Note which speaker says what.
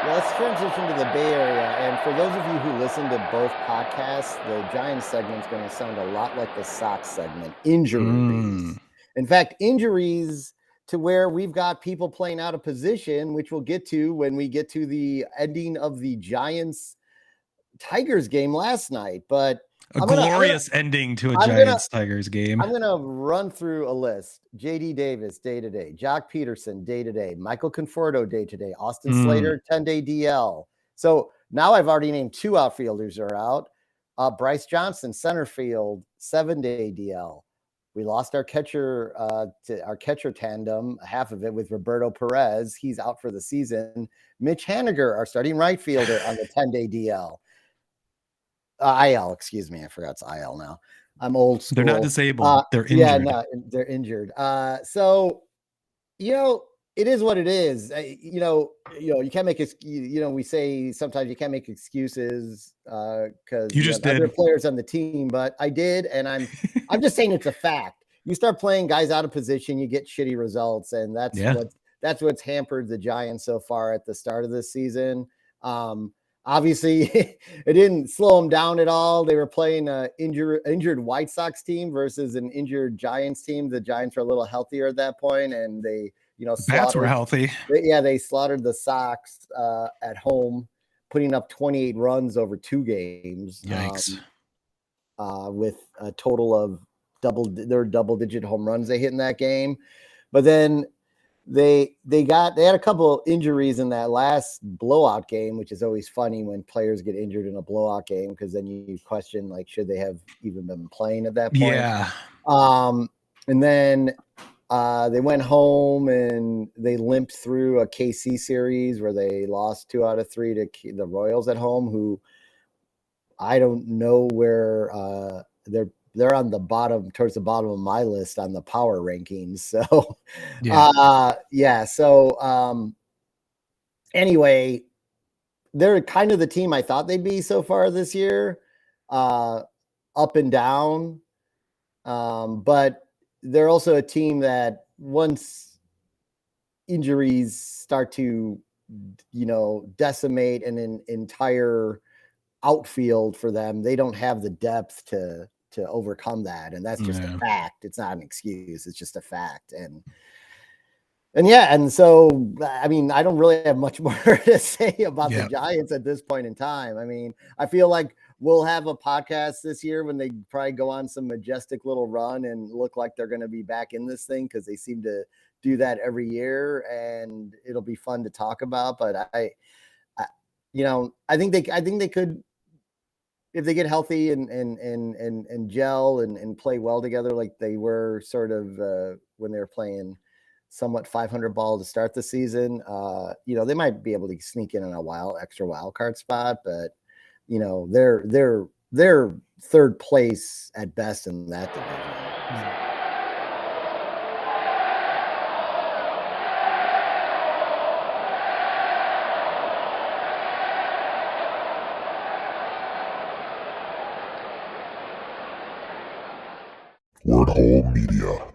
Speaker 1: Yeah, let's transition to the Bay Area. And for those of you who listen to both podcasts, the Giants segment is going to sound a lot like the Sox segment. Injuries. In fact, injuries to where we've got people playing out of position, which we'll get to when we get to the ending of the Giants Tigers game last night. But
Speaker 2: A glorious ending to a
Speaker 1: I'm
Speaker 2: Giants Tigers game.
Speaker 1: I'm going to run through a list. J.D. Davis, day-to-day. Jock Peterson, day-to-day. Michael Conforto, day-to-day. Austin Slater, 10-day DL. So now I've already named 2 outfielders are out. Bryce Johnson, center field, 7-day DL. We lost our catcher to our catcher tandem, half of it with Roberto Perez. He's out for the season. Mitch Haniger, our starting right fielder, on the 10-day DL. IL, excuse me. I forgot it's IL now. I'm old school.
Speaker 2: They're not disabled. They're injured.
Speaker 1: Yeah, no, they're injured. So, it is what it is. You can't make we say sometimes you can't make excuses because
Speaker 2: you just did.
Speaker 1: Other players on the team, but I did, and I'm just saying it's a fact. You start playing guys out of position, you get shitty results, and that's what's hampered the Giants so far at the start of this season. Obviously, it didn't slow them down at all. They were playing an injured White Sox team versus an injured Giants team. The Giants were a little healthier at that point, and they,
Speaker 2: bats were healthy.
Speaker 1: They slaughtered the Sox at home, putting up 28 runs over 2 games.
Speaker 2: Yikes!
Speaker 1: With a total of double-digit home runs they hit in that game, but then they had a couple injuries in that last blowout game, which is always funny when players get injured in a blowout game, because then you question, like, should they have even been playing at that point?
Speaker 2: Yeah.
Speaker 1: And then they went home and they limped through a KC series where they lost 2 out of 3 to the Royals at home, who I don't know where they're on the bottom, towards the bottom of my list on the power rankings. So, anyway, they're kind of the team I thought they'd be so far this year, up and down. But they're also a team that once injuries start to, decimate an entire outfield for them, they don't have the depth to overcome that, and that's just a fact. It's not an excuse, it's just a fact. And so I mean, I don't really have much more to say about the Giants at this point in time. I mean, I feel like we'll have a podcast this year when they probably go on some majestic little run and look like they're going to be back in this thing, because they seem to do that every year, and it'll be fun to talk about. But I think they could, if they get healthy and gel and play well together, like they were sort of when they were playing somewhat 500 ball to start the season, they might be able to sneak in on a extra wild card spot, but they're third place at best in that division.
Speaker 3: Word Hole Media.